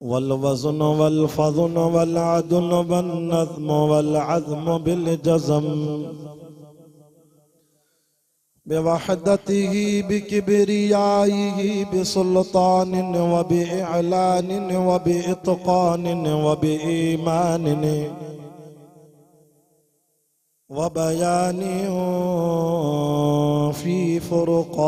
वल्वज़्न वल्फ़ज़्न वल्अद्ल वन्नज़्म वल्अज़्म बिलजज़म बिवहदतिही बिकिब्रियाइही बिसुल्तानिन व बिइअलानिन व बिइत्क़ानिन व बिईमानिन व बयानिन फ़ी फ़ुरक़ान।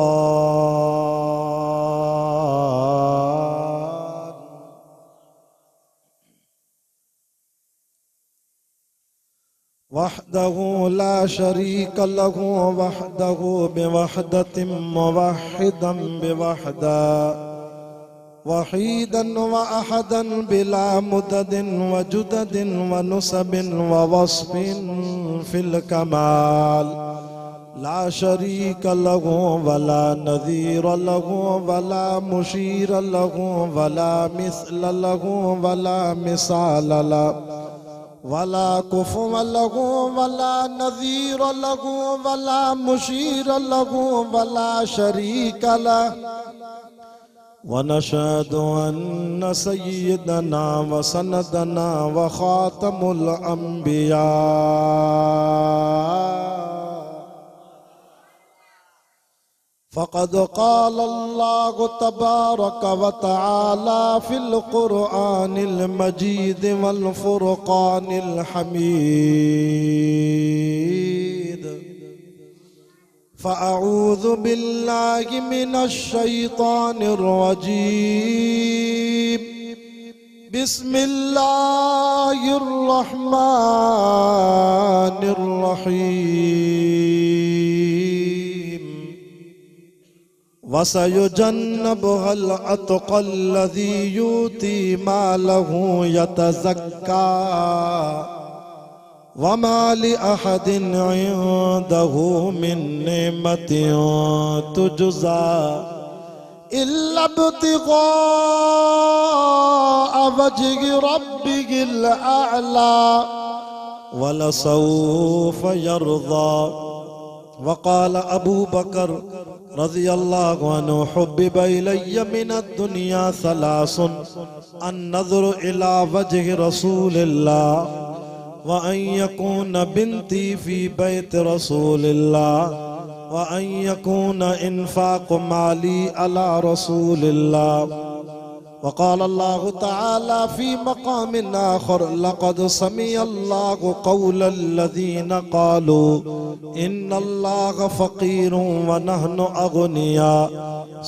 वहदहु ला शरीक लहु वहदहु बिवहदतिन मुवहिदन बिवहदा वहीदन व अहदन बिला मुददिन व जुददिन व नुसबिन व वस्फिन फिल कमाल ला शरीक लहु वला नज़ीर लहु वला मुशीर लहु वला मिस्ल लहु वला मिसाल लहु वला कुफुव लहु वला नज़ीर लहु वला मुशीर लहु वला शरीक लहु। वनशहदु अन्न सय्यदना व सनदना व खातमुल अंबिया फ़क़द क़ाल अल्लाहु तबारक व तआला फ़िल क़ुरआनिल मजीद वल फ़ुरक़ानिल हमीद। फ़अऊज़ु बिल्लाहि मिनश शैतानिर रजीम। बिस्मिल्लाहिर रहमानिर रहीम। वसयुजन्नबुहुल अत्क़ल्लज़ी यूती मालहु यतज़क्का वमा लिअहदिन इंदहु मिन निअमतिन तुजज़ा इल्ला इब्तिग़ाअ वज्हि रब्बिहिल अअला वलसौफ़ यर्ज़ा। वक़ाल अबू बकर रज़ियल्लाहु अन्हु हुब्बिब इलय्य मिनद दुनिया सलासुन अन-नज़्रु इला वज्हि रसूलिल्लाह व अन यकून बिन्ती फी बैत रसूलिल्लाह व अन यकून इन्फाक़ माली अला रसूलिल्लाह। वक़ाल अल्लाहु तआला फ़ी मक़ामिन आख़र लक़द समिअल्लाहु क़ौलल्लज़ीना क़ालू इन्नल्लाह फ़क़ीरुन व नहनु अग़निया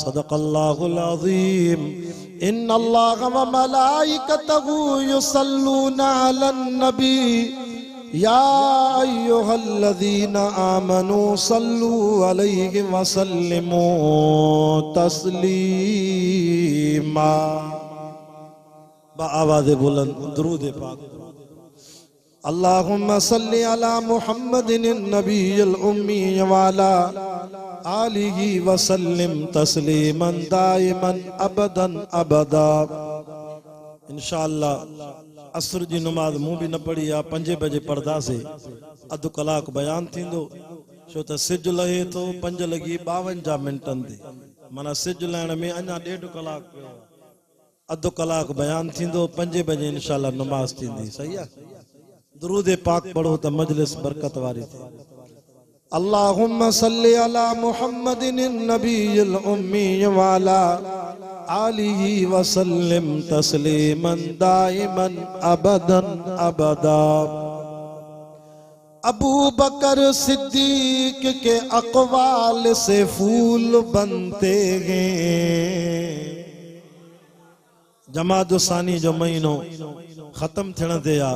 सदक़ल्लाहुल अज़ीम। इन्नल्लाह व मलाइकतहु युसल्लूना अलन नबी या अय्युहल्लज़ीना आमनू सल्लू अलैहि व सल्लिमू तस्लीमा। बाआवाज़ बुलंद दुरूद पाक। अल्लाहुम्मा सल्लि अला मुहम्मदिन नबिय्यिल उम्मी व अला आलिहि व सल्लिम तस्लीमन दाइमन अबदन अबदा। इंशाअल्लाह असर जी नमाज मूं भी न पढ़ी आ 5 बजे पढ़दासीं। अधु कलाक बयान थींदो छो त सिज लहे थो 5 लॻी 52 मिंटनि ते माना सिज लहण में अञा 1.5 कलाक पियो आहे। अधु कलाक बयान थींदो 5 बजे इंशाअल्लाह नमाज थींदी। सही आहे। दुरूद पाक पढ़ो त मजलिस बरकत वारी थिए। अल्लाहुम्मा सल्लि अला मुहम्मदिन नबिय्यिल उम्मी व अला आलिहि व सल्लिम तस्लीमन दाइमन अबदन अबदा। अबू बकर सिद्दीक के अक़वाल से फूल बनते हैं। जमादुसानी जो महीनो ख़त्म थियण ते आ।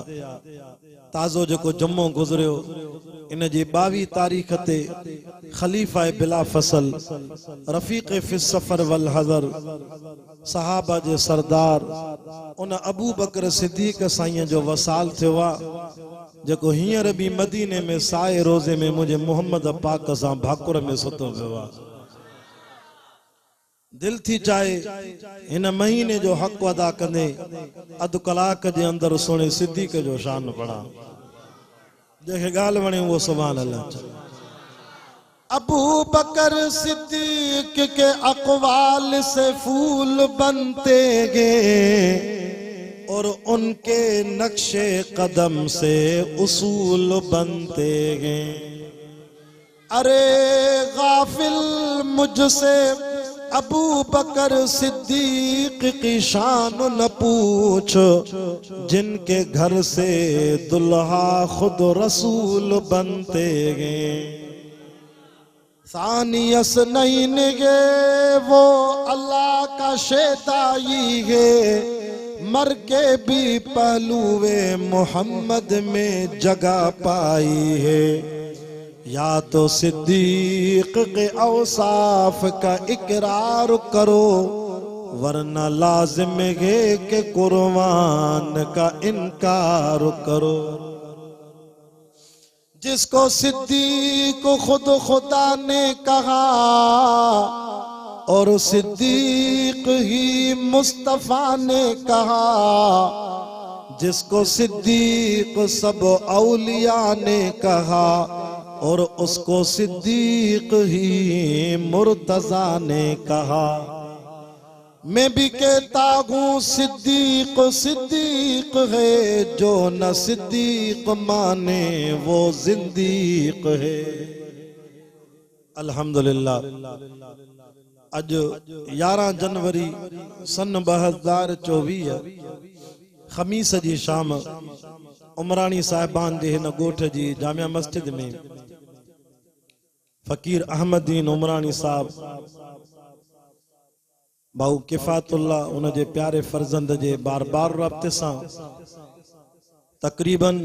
ताज़ो जेको जुम्मो गुज़रियो इन जी 22 तारीख़ ते ख़लीफ़ा बिला फ़सल रफ़ीक़ फ़िस सफ़र वल हज़र सहाबा जे सरदार उन अबू बकर सिद्दीक़ साईं जो वसाल थियो आहे जेको हींअर बि मदीने में साए रोज़े में मुझे मोहम्मद पाक सां भाकुर में सुतो पियो आहे। दिल थी चाहे इन महीने जो हक़ अदा कंदे अधु कलाक जे अंदर सुणे सिद्दीक़ जो शान पढ़ा। जंहिंखे ॻाल्हि वणे उहो सुभान अल्लाह। अबू बकर सिद्दीक के अक़वाल से फूल बनते गए और उनके नक्शे कदम से उसूल बनते गए। अरे गाफिल मुझसे अबू बकर सिद्दीक की शान न पूछ, जिनके घर से दुल्हा खुद रसूल बनते गए। सानियस नहीं निगे वो अल्लाह का शेताई है, मर के भी पहलुए मोहम्मद में जगह पाई है। या तो सिद्दीक के औसाफ का इकरार करो, वरना लाजिम है कि कुर्बान का इनकार करो। जिसको सिद्दीक खुद खुदा ने कहा और सिद्दीक ही मुस्तफा ने कहा, जिसको सिद्दीक सब औलिया ने कहा और उसको सिद्दीक ही मुर्तजा ने कहा। मैं भी कहता हूँ सिद्दीक सिद्दीक है, जो न सिद्दीक माने वो जिंदीक है। अल्हम्दुलिल्लाह। अज 11 जनवरी सन 2024 खमीस जी शाम उमरानी साहिबान जे हिन ॻोठ जी जामिया मस्जिद में फ़कीर अहमदीन उमरानी साहब भाऊ किफ़ातुल्ला उनजे प्यारे फर्जंद जे बार बार रब्ते सां तकरीबन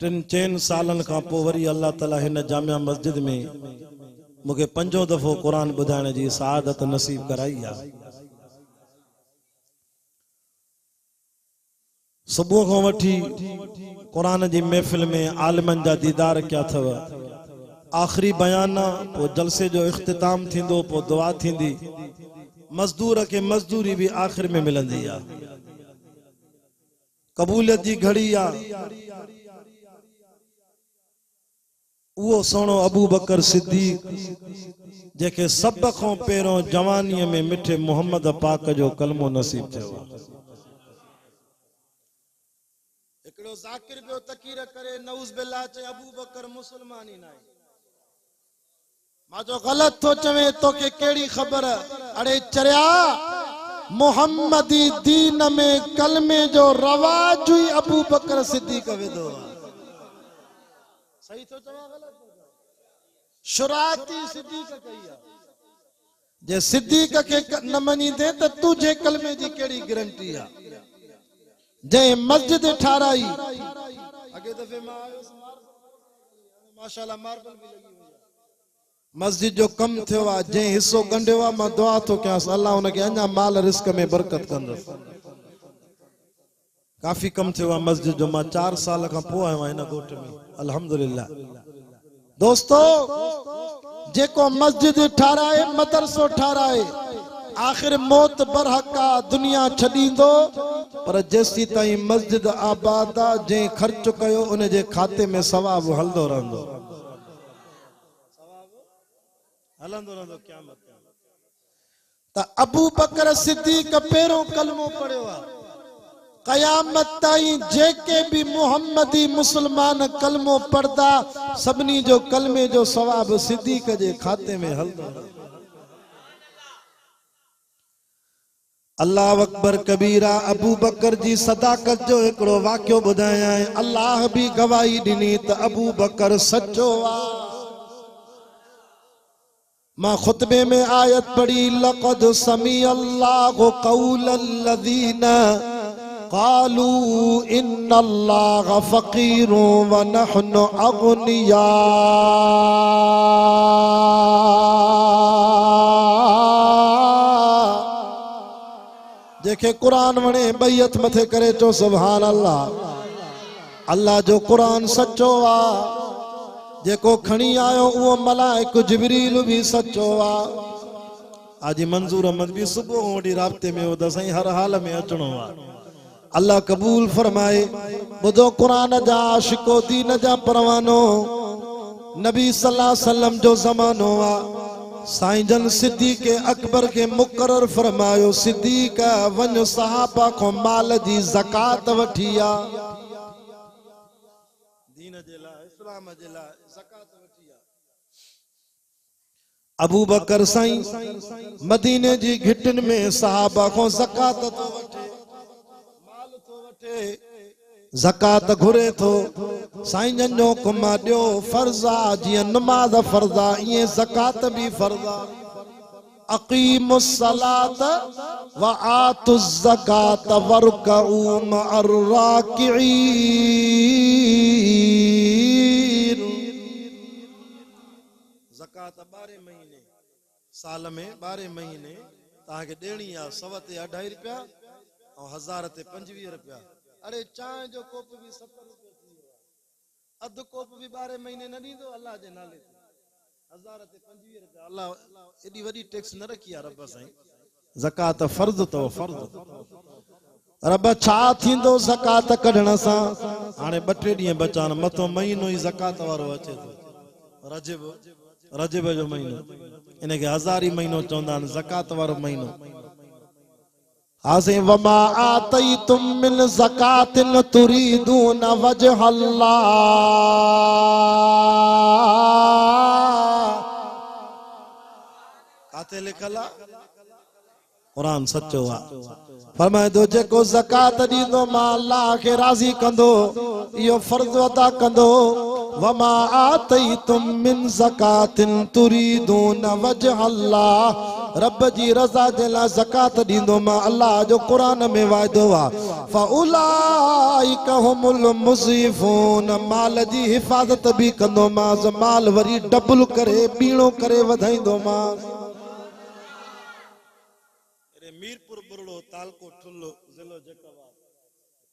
3-4 सालन खां पोइ वरी अल्लाह ताला हिन जामिया मस्जिद में मूंखे 5 दफ़ो क़ुरान ॿुधाइण जी सआदत नसीब कराई आहे। सुबुह खां वठी क़ुरान जी महफ़िल में आलिमनि जा दीदार कया अथव। आखिरी बयान पोइ जलसे जो इख्तिताम थींदो, पोइ दुआ थींदी। मजदूर के मजदूरी भी आखिर में मिलंदी आहे। कबूलियत जी घड़ी आहे। उहो सोनो अबू बकर सिद्दीक जेके सब खां पहिरों जवानीअ में मिठे मोहम्मद पाक जो कलमो नसीब थियो। हिकिड़ो ज़ाकिर पियो तकीर करे नऊज़ बिल्लाह चए अबू बकर मुसलमान ही न आहे। मां जो गलत तो चवे तो के केड़ी खबर। अरे चरिया मोहम्मदी दीन में कलमे जो रवाज हुई अबू बकर सिद्दीक वेदो। सही तो चवा गलत शुराती सिद्दीक कई। जे सिद्दीक के न मनी दे त तुझे कलमे जी केड़ी गारंटी आ। जे मस्जिद ठाराई अगे दफे मां आयो माशाल्लाह मार्बल भी लगी हुई। मस्जिद जो कम थियो आ, जे हिस्सो गंढियो आ, मां दुआ तो कयांस अल्लाह उनके अञा माल रिस्क में बरकत कंदस। काफी कम थियो आ मस्जिद जो। मां 4 साल खां पोइ आयो हिन ॻोठ में अल्हम्दुलिल्लाह। दोस्तो जेको मस्जिद ठाराए मदरसो ठाराए आखिर मौत बरहका दुनिया छॾींदो, पर जेसी ताईं मस्जिद आबाद आ जे खर्च कयो उन जे खाते में सवाब हलदो रहंदो। त अबू बकर सिद्दीक पहिरों कलमो पढ़ियो आहे। क़यामत ताईं जेके भी मुहम्मदी मुसलमान कलमो पढ़दा सभिनी जो कलमे जो सवाब सिद्दीक जे खाते में हलदो। अल्लाह अकबर कबीरा। अबू बकर जी सदाकत जो हिकिड़ो वाक़ियो ॿुधायां। अल्लाह भी गवाही ॾिनी त अबू बकर सच्चो आहे। मां खुतबे में आयत पढ़ी लक़द समी अल्लाहु क़ौलल लज़ीना क़ालू इन्नल्लाह फ़क़ीरुन व नहनु अग़निया। जेके कुरान वणे बैयत मथे करे चो सुभान अल्लाह। अल्लाह जो कुरान सच्चो आ। जेको खणी आयो उहो मलाइक जिब्रील भी सच्चो आ। आज मंजूर अहमद भी सुबह ओडी राब्ते में हो साईं हर हाल में अचणो आ। अल्लाह कबूल फरमाए। बुधो कुरान जा आशिको दीन जा परवानो नबी सल्लल्लाहु अलैहि वसल्लम जो ज़मानो आ। साईं जन सिद्दीक़ अकबर के मुकर्रर फरमायो सिद्दीक़ वन सहाबा को माल जी ज़कात वठी आ दीन जे लाइ इस्लाम जे लाइ ज़कात वठी आ अबू बकर साईं मदीने जी घिटन में सहाबा को ज़कात तो वठे माल तो वठे ज़कात घुरे थो साईं जन जो हुक्म ॾियो फर्ज़ा जीअं नमाज़ फर्ज़ा इएं ज़कात भी फर्ज़ा अक़ीमुस सलात व आतुज़ ज़कात वरकऊ मअर राकिईन ज़कात 12 महीने साल में 12 महीने तव्हांखे ॾियणी आहे 100 ते 2.5 रुपया ऐं 1000 ते 25 रुपया अरे चांहि जो कोप भी 70 रुपया थी वियो आहे अधु कोप भी 12 महीने न ॾींदो अल्लाह जे नाले ते 1000 ते 25 रुपया अल्लाह एॾी वॾी टैक्स न रखी आहे रब साईं ज़कात फर्ज़ अथव फर्ज़ रब छा थींदो ज़कात कढण सां हाणे 2-3 ॾींहं बचा आहिनि मथो महीनो ई ज़कात वारो अचे थो रजब जो महीनो इनखे हज़ारी महीनो चवंदा आहिनि ज़कात वारो महीनो हाज़े वमा आतईतुम मिन ज़कातिन तुरीदून वजह अल्लाह काथे लिखल आहे कुरान सचो आहे फरमाए थो जेको ज़कात ॾींदो मां अल्लाह खे राज़ी कंदो इहो फ़र्ज़ अदा कंदो वमा आतईतुम मिन ज़कातिन तुरीदून वजह अल्लाह रब जी रज़ा जे लाइ ज़कात ॾींदो मां अल्लाह जो क़ुरान में वाइदो आहे फउलाइका हुमुल मुज़ीफ़ून माल जी हिफ़ाज़त भी कंदो मां माल वरी डबल करे बीणो करे वधाईंदो मां मीरपुर बुरड़ो तालको ठुल्लो ज़िलो जेकवार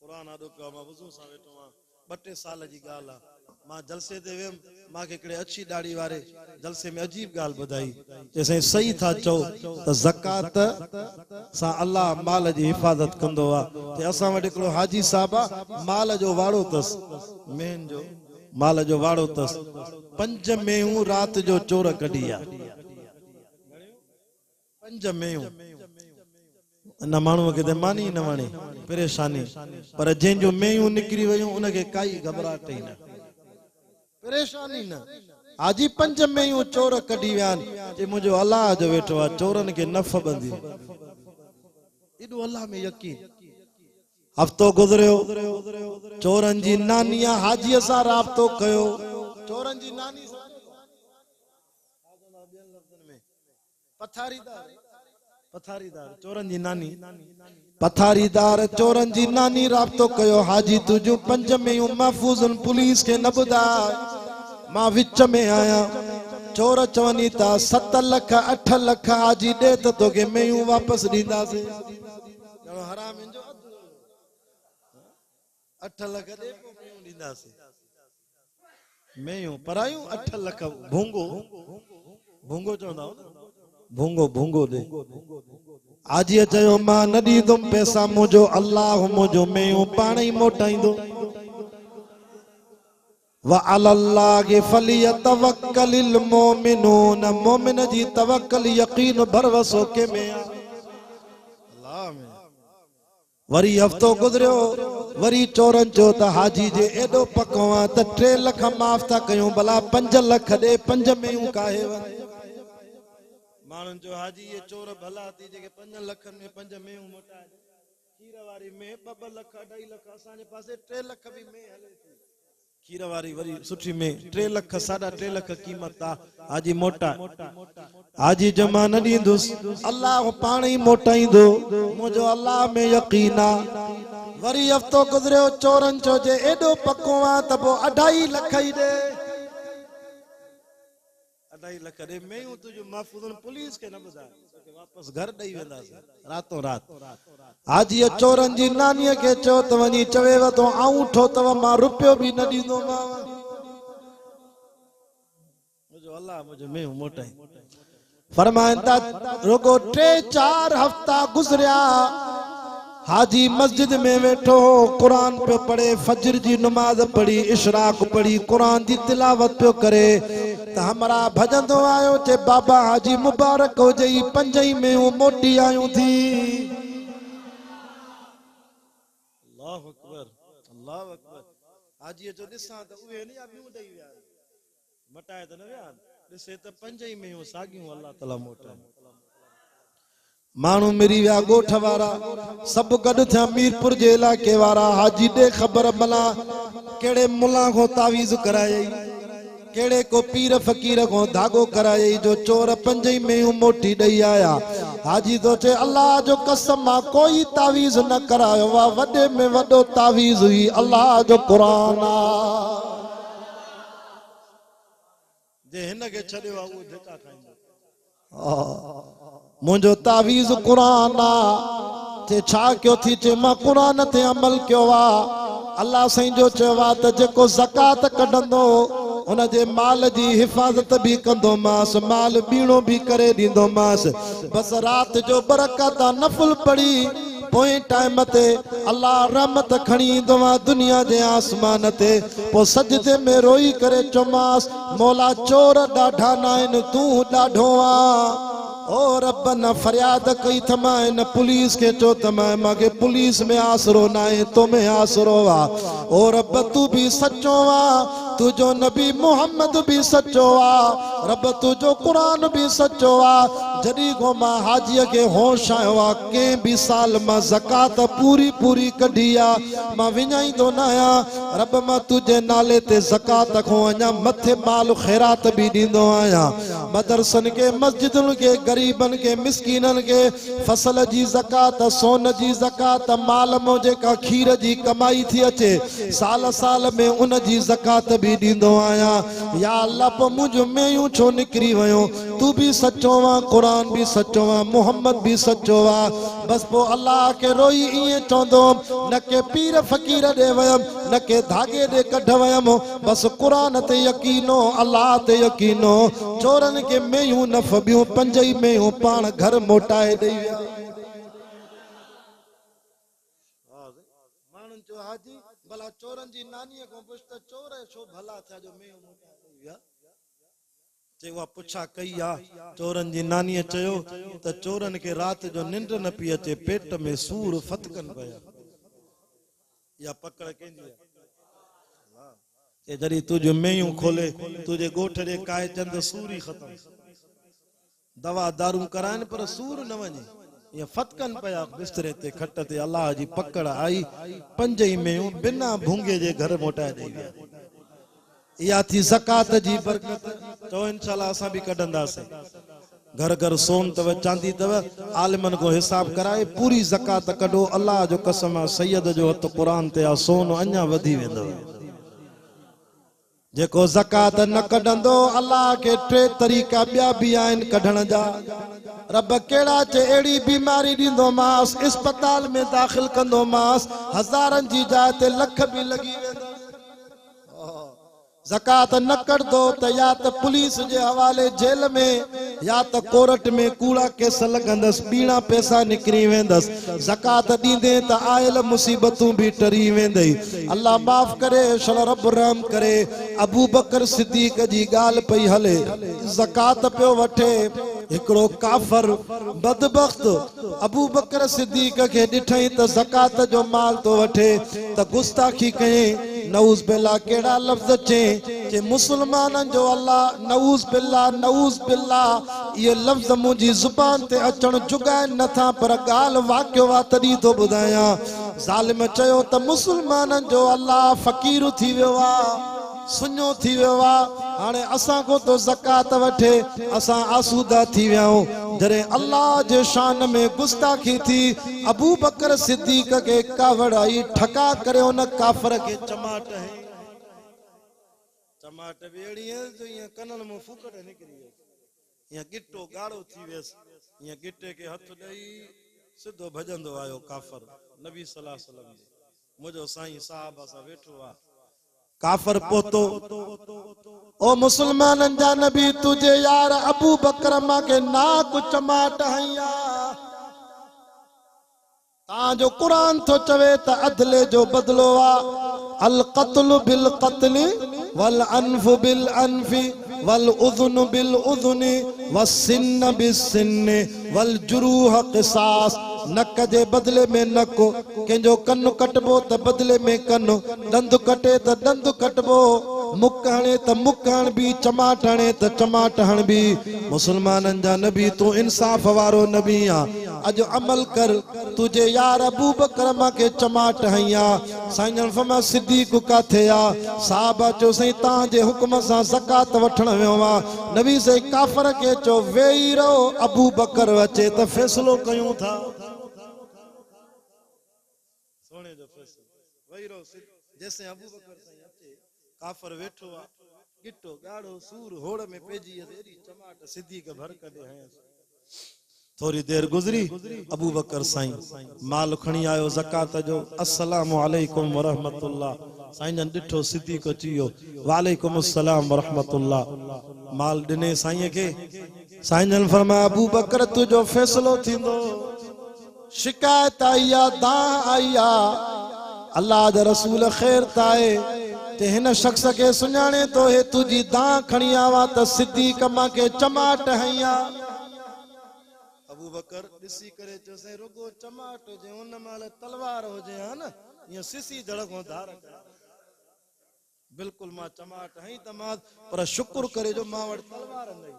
क़ुरान आॾो पियो मां वज़ू सां वेठो आहियां 2-3 साल जी ॻाल्हि आहे मां जलसे ते वियुमि मूंखे हिकिड़े अछी दाढ़ी वारे जलसे में अजीब ॻाल्हि ॿुधाई चई सही था चओ त ज़कात सां अल्लाह माल जी हिफ़ाज़त कंदो आहे असां वटि हिकिड़ो हाजी साहिब आहे माल जो वाड़ो अथसि मेन जो माल जो वाड़ो अथसि 5 मेहूं राति जो चोर कढी आहे 5 मेहूं न माण्हूअ खे त मानी न वणे परेशानी पर जंहिंजो मेयूं निकिरी वयूं उनखे काई घबराहट ई न परेशानी न हाजी 5 मेयूं चोर कढी विया आहिनि जे मुंहिंजो अलाह जो वेठो आहे चोरनि खे नफ़ बंदी एॾो अलाह में यकीन हफ़्तो गुज़रियो चोरनि जी नानीअ हाजीअ सां राब्तो कयो चोरनि जी नानी पथारीदार चोरनि जी नानी पथारीदार चोरनि जी नानी राब्तो कयो हाजी तुझूं 5 मेयूं महफूज़न पुलिस खे न ॿुधाए मां विच में आहियां चोर चवनि था 7 लख 8 लख हाजी ॾे त तोखे मेयूं वापसि ॾींदासीं हराम जो 8 लख ॾे पोइ मेयूं ॾींदासीं मेयूं परायूं 8 लख भूंगो चवंदा भूंगो भूंगो दे आजीअ चयो मां न ॾींदुमि पैसा मुंहिंजो अल्लाह मुंहिंजो मेयूं पाण ई मोटाईंदो व अलल्लाहि फलियतवक्कलिल मोमिनून मोमिन जी तवक्कल यकीन भरवसो के में अल्लाह में वरी हफ़्तो गुज़रियो वरी चोरनि चयो त हाजी जे एॾो पको आहे त 3 लख माफ़ था कयूं भला 5 लख ॾे 5 मेयूं काहे माण्हुनि जो हाजी ये चोर भला थी जेके 5 लखनि में 5 मेयूं मोटाए खीर वारी में 2 लख 2.5 लख असांजे पासे 3 लख भी में हले थी खीर वारी वरी सुठी में 3 लख 3.5 लख क़ीमत आहे हाजी मोटा हाजी जमा न ॾींदुसि अल्लाह पाण ई मोटाईंदो मुंहिंजो अल्लाह में यकीन आहे वरी हफ़्तो गुज़रियो चोरनि चयो जे एॾो पको आहे त पोइ 2.5 लख ई ॾे 2.5 लख ॾे मेयूं तुंहिंजो महफूज़ पुलिस खे न ॿुधाए वापसि घर ॾेई वेंदासीं रातो रात हाजीअ चोरनि जी नानीअ खे चयो त वञी चवेव तो आऊं ठो मां रुपयो बि न ॾींदोमांव मुंहिंजो अल्लाह मुंहिंजो मेयूं मोटाई फरमाइनि था रुगो 3-4 हफ़्ता गुज़रिया हाजी मस्जिद में वेठो कुरान पे पढ़े फजर जी नमाज पढ़ी इशराक पढ़ी कुरान जी तिलावत पे करे त हमरा भजंदो आयो चे बाबा हाजी मुबारक हो जई 5 में मोटी आयूं थी। अल्लाह अकबर अल्लाह अकबर। हाजी जो ॾिसां त उहे न या ॿियूं ॾेई विया मटाए त न विया ॾिसे त 5 में साॻियूं अल्लाह ताला मोटाए। माण्हू मिरी विया ॻोठ वारा सभु गॾु थिया मीरपुर जे इलाइक़े वारा। हाजी ॾे ख़बर भला कहिड़े मुला खां तावीज़ करायई केड़े को पीर फकीर को धागो कराई जो चोर 5 में मोटी ॾई आया। हाजी तो चे अल्लाह जो कसम मां कोई तावीज़ न करायो वा वॾे में वॾो तावीज़ हुई अल्लाह जो कुरान आ। जे हिन के छॾियो आ उहो धिका खाईंदो। मुंहिंजो तावीज़ कुरान आ। चे छा कयो थी चे मां कुरान ते अमल कयो आ। अल्लाह साईं जो चवा त जेको ज़कात कढंदो उन जे माल जी हिफाजत भी कंदो मास माल बीणो भी करे दींदो मास। बस रात जो बरकत नफल पढ़ी पोए टाइम ते अल्लाह रहमत खणी ईंदो आ दुनिया जे आसमान ते। पो सजदे में रोई करे चोमास मौला चोर ॾाढा न आहिनि तूं ॾाढो आ। ओ रब न फरियाद कई थमा इन पुलिस के चो थमा मांगे पुलिस में आसरो ना है तो में आसरो आ। ओ रब तू भी सच्चो आ तुझो नबी मोहम्मद भी सच्चो आ। रब तुझो कुरान भी सच्चो आ। जडी को मां हाजी के होश आयो आ के भी साल मां ज़कात पूरी पूरी कढिया मां विञाई दो ना आया। रब मां तुझे नाले ते ज़कात को अञा मथे माल खैरात भी दींदो आया। मदरसन के मस्जिदन के गरीबन के मिस्कीनन के फसल जी ज़कात सोन जी ज़कात माल मोजे का खीर जी कमाई थी अचे साल साल में उन जी ज़कात भी दींदो आया। या अल्लाह पो मुझ में यूं छो निकरी वयो तू भी सच्चो आ कुरान भी सच्चो आ मोहम्मद भी सच्चो आ। बस पो अल्लाह के रोई इए चोंदो न के पीर फकीर दे वयम न के धागे दे कढ वयम बस कुरान ते यकीनो अल्लाह ते यकीनो। चोरन के में यूं न फबियूं 5 में पान घर मोटाए दई विया। मानन जो हाजी भला चोरन जी नानी को पुछ त चोर छो भला था जो में मोटाए दई विया। चेवा पुछा कई आ चोरन जी नानी चयो त चोरन के रात जो निंड न पी अचे पेट में सूर फतकन पया या पकड़ केंदी ए जड़ी तुझ मेयूं खोले तुझे गोठ दे काए चंद सूरी खत्म दवा दारू करान पर सूर न वने ये फतकन पया बिस्तरे ते खट ते अल्लाह जी पकड़ आई 5 में बिना भूंगे जे घर मोटाए दई विया। या थी ज़कात जी बरकत तो इंशाल्लाह असा भी कढंदा से घर घर सोन तव चांदी तव आलिमन को हिसाब कराए पूरी ज़कात कढो अल्लाह जो कसम सैयद जो हथ कुरान ते आ सोन अञा वधी वेंदो। जेको ज़कात न कढंदो अल्लाह के 3 तरीका ॿिया भी आहिनि कढण जा। रब केड़ा चे एड़ी बीमारी दींदो मास अस्पताल में दाखिल कंदो मास हज़ारन जी जाइ ते लख भी लगी वेंदो। ज़कात न कर दो तो या तो पुलिस के हवाले जेल में या तो कोर्ट में कूड़ा केस लगंदस बीणा पैसा निकरी वेंदस। ज़कात दींदे तो आयल मुसीबतूं भी टरी वेंदई। अल्लाह माफ करे शल रब रहम करे। अबू बकर सिद्दीक जी गाल पई हले ज़कात पियो वठे हिकड़ो काफर बदबख्त अबू बकर सिद्दीक के दिठई तो ज़कात जो माल तो वठे तो गुस्ताखी कहे नऊज बिल्ला केड़ा लफ्ज चे मुसलमान जो अल्लाह नऊज बिल्ला ये लफ्ज मुझी जुबान ते अचण जुगाए न था पर गाल वाक्यो वा तडी तो बुधाया। जालिम चयो त मुसलमान जो अल्लाह फकीर थी वियो आ सुनो थी वियो आ हाणे असा को तो ज़कात वठे असा आसूदा थी वियाऊं। जरे अल्लाह जे शान में गुस्ताखी थी अबू बकर सिद्दीक के कावड़ाई ठका करे उन काफर के चमाट है चमाट बेड़ी है जो ये कनन में फुकट निकरी है ये गिट्टो गाड़ो थी वेस ये गिट्टे के हथ दई सिद्धो भजंदो आयो काफर नबी सल्लल्लाहु अलैहि वसल्लम मुजो साईं साहब असा वेठो आ काफर पोतो ओ मुसलमान जा नबी तुझे यार अबू बकर मा के ना कुछ चमाट हैया ता जो कुरान तो चवे त अदले जो बदलो आ अल कत्ल बिल कत्ल वल अनफ बिल अनफी वल उज़ुन बिल उज़ुन वसिन्न बिसिन्न वल जुरूह क़िसास। नक जे बदले में नक, कंहिंजो कनु कटबो त बदले में कनु, दंद कटे त दंद कटबो, मुक हणे त मुक हण बि, चमाट हणे त चमाट हण बि। मुसलमाननि जा नबी तू इंसाफ़ वारो नबी आ। अॼु अमल कर, तुझे यार अबू बकर मां के चमाट हईया। साईं जन फरमा सिद्दीक़ काथे आ? साहबा चयो साईं तव्हांजे हुक्म सां ज़कात वठण वियो आ। नबी से काफ़र के चयो वेही रहो, अबू बकर अचे त फ़ैसिलो कयूं था। सोने जो फ़ैसिलो वेही रहो, जैसे अबू बकर साईं अचे, काफ़र वेठो आ, गिट्टो गाढ़ो सूर होड़ में पेजी एडी चमाट सिद्दीक़ भर कढे है। थोड़ी देर गुजरी, अबू बकर साईं माल खणी आयो ज़कात जो। अस्सलामु अलैकुम व रहमतुल्लाह। साईं जन ॾिठो सिद्दीक़ अची वियो, वालेकुम अस्सलाम व रहमतुल्लाह। माल ॾिने साईं खे। साईं जन फरमाया अबू बकर तुझो फ़ैसिलो थींदो। शिकायत आई आ, दां आई आ, अल्लाह जा रसूल ख़ैर ताए ते हिन शख्स के सुञाणे तो हे तुझी दां खणी आवा त सिद्दीक़ मां के चमाट हईया। अबू बकर ॾिसी करे चयो साईं रुगो चमाट हुजे, उन महिल तलवार हुजे हा न, ईअं सिसी धड़को धार बिल्कुल मां चमाट हई त मां, पर शुक्र करे जो मां वटि तलवार न हुई।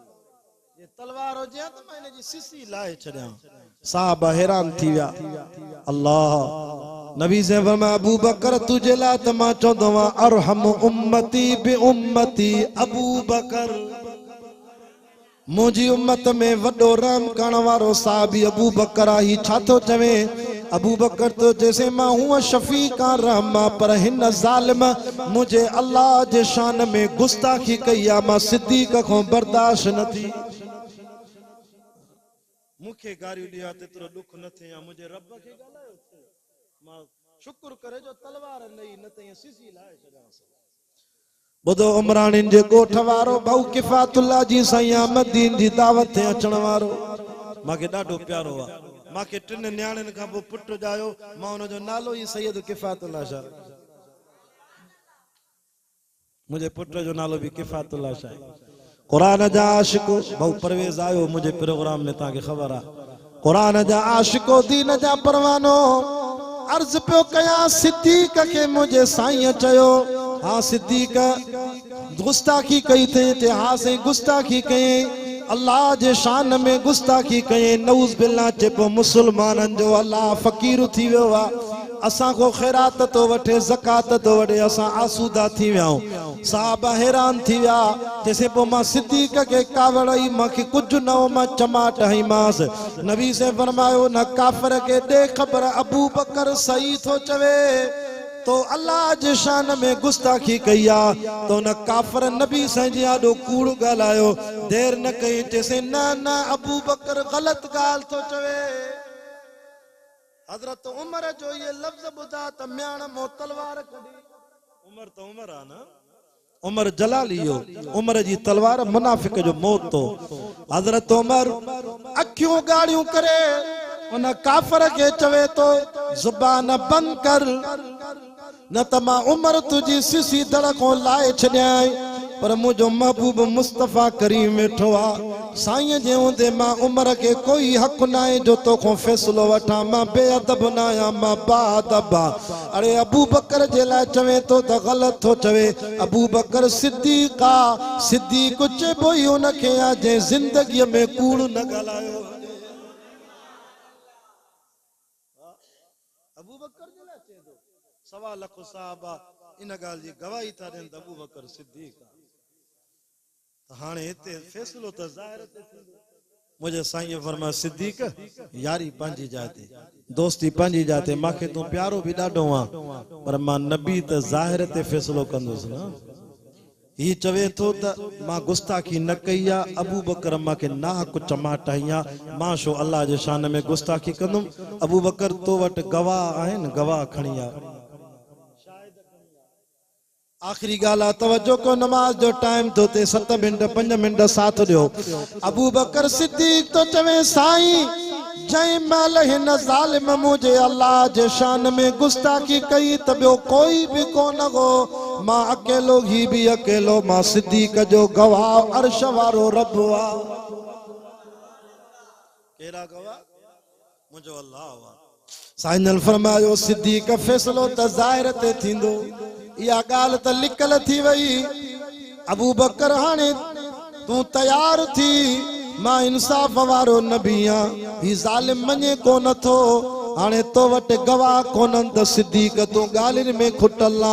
ये तलवार हुजे त मां इन जी सिसी लाहे छॾियां। साहबा हैरान थी विया। अल्लाह नबी से फरमाया अबू बकर तुझे लाइ त मां चवंदो आहियां अरहम उम्मती बि उम्मती अबू बकर। मुंहिंजी उम्मत में वॾो रहम करण वारो साहबी अबू बकर आहे। ही छा थो चवे? अबू बकर तो जैसे मां हूं शफीक आ रहमा, पर हिन ज़ालिम मुझे अल्लाह जे शान में गुस्ताखी कई आ, मां सिद्दीक़ को बर्दाश्त न थी। मुखे गारियूं ॾिया तेतिरो दुख न थिया, मुझे रब खे ॻाल्हायो मां शुक्र करे जो तलवार न त सिसी लाए छॾियांसि। बुधो उमरानिन जे ॻोठ वारो भाऊ किफ़ातुल्लाह जी साईं अहमदीन जी दावत ते अचण वारो मांखे ॾाढो प्यारो आहे। मांखे टिन न्याणियुनि खां पोइ पुट ॼायो, मां हुनजो नालो ई सैयद किफ़ातुल्लाह शाह। मुंहिंजे पुट जो नालो बि किफ़ातुल्लाह शाह। कुरान जा आशिक भाऊ परवेज़ आयो मुंहिंजे प्रोग्राम में, तव्हांखे ख़बर आहे। कुरान जा आशिको दीन जा परवानो अर्ज़ पियो कयां सिद्दीक़ के मुंहिंजे साईं चयो हाँ सिद्दीक़ गुस्ताखी कई थे ते हाँ से गुस्ताखी कई, अल्लाह जे शान में गुस्ताखी कई। नऊज़ बिल्लाह चइबो मुसलमाननि जो अल्लाह फ़कीर थी वियो आहे, असां को ख़ैरात तो वठे ज़कात तो वठे, असां आसूदा थी वियाऊं। साहबा हैरान थी विया। तंहिंसे पोइ मां सिद्दीक़ के कावड़ ई मूंखे कुझु न हो, मां चमाट हईमांसि। नबी से फरमायो न काफ़िर के ॾे ख़बर अबू बकर सही थो चवे, तो अल्लाह जे शान में गुस्ताखी कई आ, तो न काफ़िर नबी साईं जी आॾो कूड़ ॻाल्हायो। देर न कई चइसे न न अबू बकर ग़लत ॻाल्हि थो चवे। हज़रत उमर जो ये लफ्ज़ ॿुधा त म्याण मो तलवार कढी। उमर तो उमर आ न, उमर जलाली हो, उमर जी तलवार मुनाफिक जो मौत तो। हज़रत उमर अखियूं ॻाढ़ियूं करे उन काफ़िर के चवे तो ज़ुबान बंद कर, न त मां उमर तुझी सिसी धड़को लाए छॾियां, पर मुझो महबूब मुस्तफ़ा करीम वेठो आ। साईं जे हूंदे मां उमर के कोई हक़ नाहे जो तोखो फ़ैसिलो वठां, मां बेअदब न आहियां, मां बाअदब आ। अरे अबू बकर जे लाइ चवे तो त ग़लत थो चवे। अबू बकर सिद्दीक़ आ, सिद्दीक़ चइबो ई उनखे आ जंहिं ज़िंदगीअ में कूड़ न ॻाल्हायो। अबू बकर जे लाइ चए थो, सवा लख साहबा इन ॻाल्हि जी गवाही था ॾियनि त अबू बकर सिद्दीक़ आहे। हाणे हिते फ़ैसिलो त ज़ाहिर ते थींदो। मुंहिंजे साईं फरमाया सिद्दीक़ यारी पंहिंजी जाइ ते, दोस्ती पंहिंजी जाइ ते, मूंखे तूं प्यारो बि ॾाढो आहे, पर मां नबी त ज़ाहिर ते फ़ैसिलो कंदुसि न। ही चवे थो त मां गुस्ताखी न कई आहे, अबू बकर मूंखे नाहक चमाट हई आहे, मां छो अल्लाह जे शान में गुस्ताखी कंदुमि। अबू बकर तो वटि गवाह आहिनि, गवाह खणी आ। आखिरी ॻाल्हि तवज्जो को, नमाज जो टाइम तो ते 7 मिंट 5 मिंट साथ ॾियो। अबू बकर सिद्दीक़ तो चवे साईं जंहिं महिल हिन ज़ालिम मुझे अल्लाह जे शान में गुस्ताखी कई त ॿियो कोई बि कोन हो, मां अकेलो ही भी अकेलो मां सिद्दीक जो गवाह अर्श वारो रब वा केरा गवाह मुझो अल्लाह वा साईं फरमायो सिद्दीक फैसलो त ज़ाहिर ते थींदो या गाल त लिकल थी वई अबू बकर हाने तू तैयार थी मां इंसाफ वारो नबिया ही ज़ालिम मने को नथो हाने तो वट गवाह कोनन त सिद्दीक तू गालिन में खुटला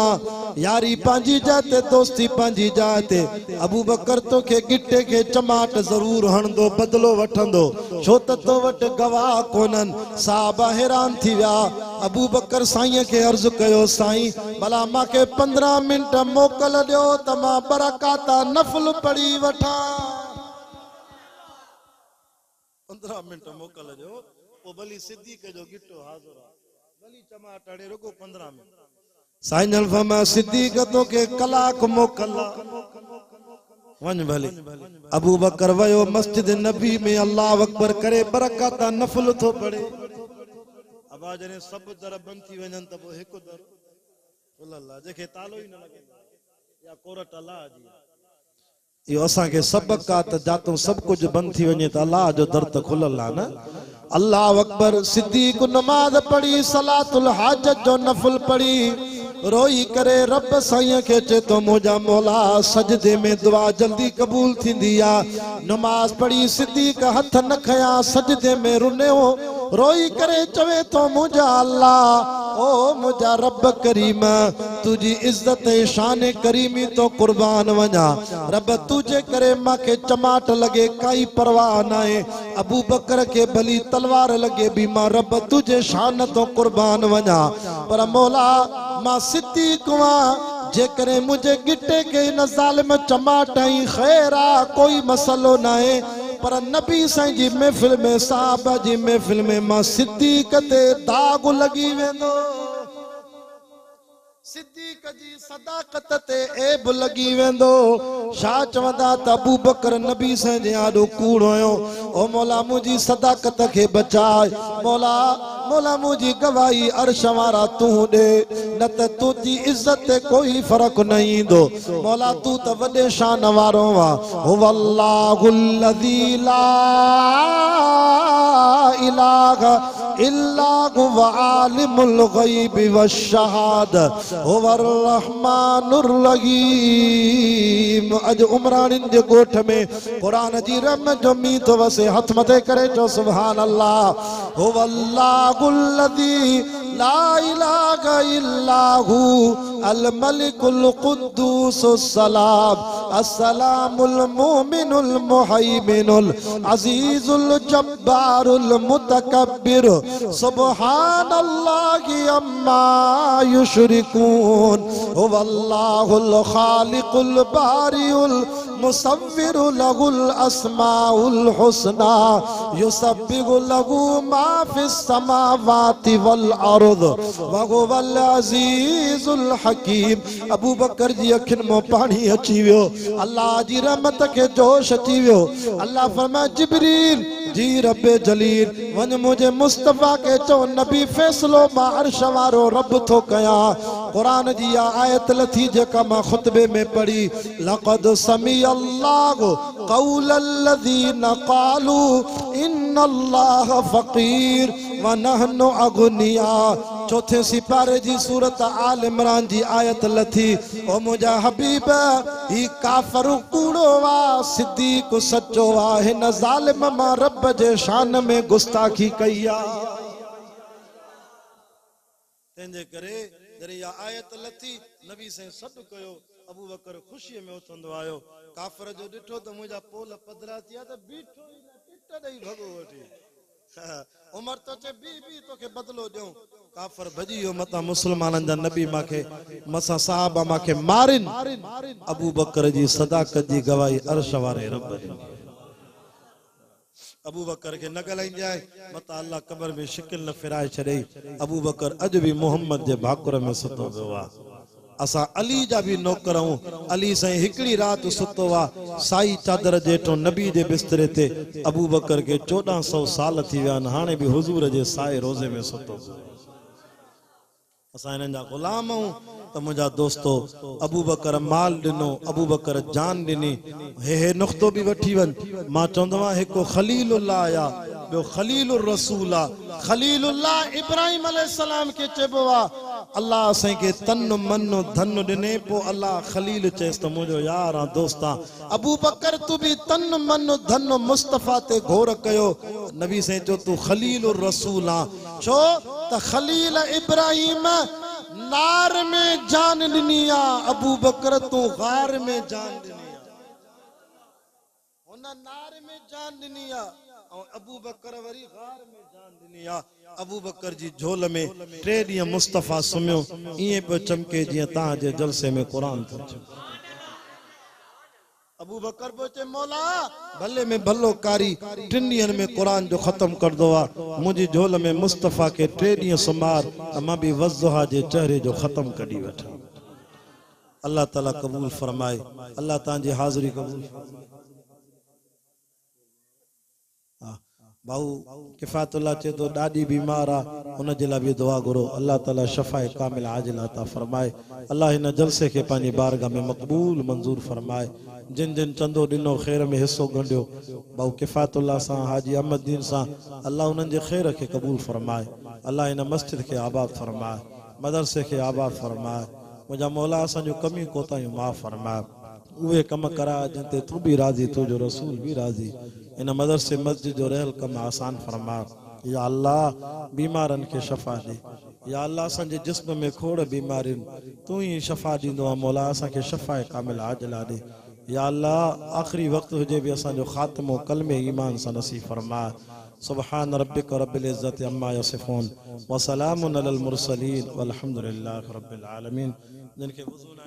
यारी पांजी जाते दोस्ती पांजी जाते अबू बकर तो के गिट्टे के चमाट जरूर हणदो बदलो वठंदो छो त तो वट गवाह कोनन साहबा हैरान थी विया अबू बकर साईं के अर्ज कयो साईं भला माके 15 मिनट मोकल दियो त मां बरकाता नफल पढ़ी वठा 15 मिनट मोकल दियो ओ भली सिद्दीक जो गिट्टो हाज़िर आ भली चमाट अड़े रुको 15 मिनट साईं फरमा सिद्दीक तो के कलाक मोकला वन भले अबू बकर वयो मस्जिद नबी में अल्लाह अकबर करे बरकाता नफल तो पढ़े अब जने सब दर बंद थी वजन त एक दर अल्लाह जेके तालो ही न लगे या कोरट अल्लाह जी यो असा के सबकात जातो सब कुछ बंद थी वने त अल्लाह जो दर त खुलल आ ना अल्लाह अकबर सिद्दीक नमाज पढ़ी सलातुल हाजत जो नफल पढ़ी रोई करे रब साईं के चे तो मुझा मौला सजदे में दुआ जल्दी कबूल थींदी आ नमाज पढ़ी सिद्दीक हथ न खया सजदे में रुने हो रोई करे चवे तो मुझा अल्लाह ओ मुझा रब करीम तुझी इज्जत शान करीमी तो कुर्बान वना रब तुझे करे मां के चमाट लगे काई परवाह नाए अबू बकर के भली तलवार लगे भी मां रब तुझे शान तो कुर्बान वना पर मौला मां सिद्दीक वा जे करे मुझे गिट्टे के न ज़ालिम चमाटाई खैरा कोई मसलो नाए पर नबी साईं जी महफिल में साहबा जी महफिल में मां सिद्दीक ते दाग लगी वेंदो सिद्दीक जी सदाकत ते ऐब लगी वेंदो शा चवंदा त अबू बकर नबी साईं जे आडो कूड़ हुयो ओ मौला मुजी सदाकत के बचाए मौला मौला मुजी गवाही अर्श वारा तू दे न त तुजी इज्जत ते कोई फर्क नहीं दो मौला तू त वडे शान वारो वा हुवल्लाहुल लज़ी ला इलाहा इल्ला हुवा आलिमुल गैबि वश्शहाद हुवर रहमानुर रहीम अज उमरानिन जे गोठ में कुरान जी रहमत जो मी तो वसे हथ मथे करे जो सुभान अल्लाह हुवल्लाहुल लज़ी ला इलाहा इल्ला हु अल मलिकुल कुद्दूसुस सलाम अस्सलामुल मुमिनुल मुहैमिनुल अजीजुल जब्बारुल मुतकब्बिर सुब्हानल्लाहि अम्मा युशरिकून हुवल्लाहुल खालिकुल बारिउल मुसव्विर लहुल अस्माउल हुस्ना युसब्बिहु लहु मा फिस समावाति वल अर्द व हुवल अजीजुल हकीम अबू बकर जी अखिन मो पानी अची वियो अल्लाह जी रहमत के जोश अची वियो अल्लाह फरमा जिब्रील जी रब्बे जलील वन मुझे मुस्तफा के चो नबी फैसलो मा अर्श वारो रब थो कया कुरान जी आयत लथी जेका मा खुतबे में पढ़ी लक़द समी अल्लाह क़ौलल लज़ीना क़ालू इन्नल्लाह फ़क़ीर व नहनु अग़निया चौथे सिपारे जी सूरत आल इमरान जी आयत लथी ओ मुझा हबीब ही काफर कूड़ो वा सिद्दीक सच्चो वा हिन ज़ालिम मा रब जे शान में गुस्ताखी कईया तेंजे करे जरे या आयत लथी नबी से सद कयो अबू बकर खुशी में उथंदो आयो काफर जो डिठो त मुझा पोल पदरा थिया त बीठो ही न टिट दई भगो वठी उमर तो चे बी तो के बदलो देऊ काफर भजियो मता मुसलमानन जा नबी माके मसा साहबा माके मारिन अबू बकर जी सदाकत जी गवाही अर्श वारे रब जी अबू बकर के न गलाई जाए मता अल्लाह कब्र में शिकिल न फिराए छड़े अबू बकर अज भी मोहम्मद जे भाकुर में सुतो वा असा अली जा भी नौकर हूं अली साईं हिकड़ी रात सुतो वा साई चादर जेठो नबी जे बिस्तरे ते अबू बकर के 1400 साल थी विया हाने भी हुजूर जे साए रोजे में सुतो असा इनन जा गुलाम हूं तो मुझा दोस्तों अबू बकर माल दिनो, अबू बकर जान दिनी। हे नुक्तो भी वठी वन। मां चौंदवा हिको खलीलुल्लाह आया, बो खलीलुर रसूल आ। खलीलुल्लाह इब्राहिम अलैहिस्सलाम के चेबवा अल्लाह असें के तन मन धन दिने, पो अल्लाह खलील चेस तो मुझो यार आ दोस्ता। अबू बकर तू भी तन मन धन मुस्तफा ते घोर कयो। नबी से जो तू खलीलुर रसूल आ, छो त खलील इब्राहिम नार में जान दिनिया, अबू बकर तू गार में जान दिनिया। होना नार में जान दिनिया और अबू बकर वरी गार में जान दिनिया। अबू बकर जी झोल में 3 ॾींहं मुस्तफा सुम्यो, इए पे चमके जिए ता जे जलसे में कुरान थो। अबू बकर बोचे मौला भले में भलो कारी 3 ॾींहनि में कुरान जो खत्म कर दो आ। मुझी झोल में मुस्तफा के 3 ॾींहं सुमार मां भी वज़्ज़ुहा जे चेहरे जो खत्म कडी वठा। अल्लाह ताला कबूल फरमाए। अल्लाह तांजी हाज़िरी कबूल। भाऊ किफ़ातुल्लाह चे तो ॾाढी बीमार आ, उन जे लाइ भी दुआ घुरो। अल्लाह ताला शफ़ाए कामिल आजिल अता फरमाए। अल्लाह इन जलसे के पांजी बारगाह में मक़बूल मंजूर फरमाए। जिन जिन चंदो दिनो खैर में हिस्सो गंढियो, भाऊ किफ़ातुल्लाह सां हाजी अहमददीन सां, अल्लाह उन्हनि जे खैर के कबूल फरमाए। अल्लाह इन मस्जिद के आबाद फरमाए, मदरसे के आबाद फरमाए। मुझा मौला असांजो कमी कोताहियूं माफ़ फरमाए। उहे कम करा जिनते तू भी राजी, तुझो रसूल भी राजी। इन मदरसे मस्जिद जो रहल कम आसान फरमा। या अल्लाह बीमारन के शफा दे। या अल्लाह असांजे जिस्म में खोड़ बीमारिन तू ही शफा दींदो आ। मौला असांखे शफाए कामिल आजिला दे। या अल्लाह आखिरी वक्त हुजे भी असांजो खात्मो कलमे ईमान सां नसीब फरमा। सुब्हान रब्बिक रब्बिल इज्जति अम्मा यसिफून व सलामुन अलल मुरसलीन वल्हम्दुलिल्लाहि रब्बिल आलमीन। जिनके वज़ू न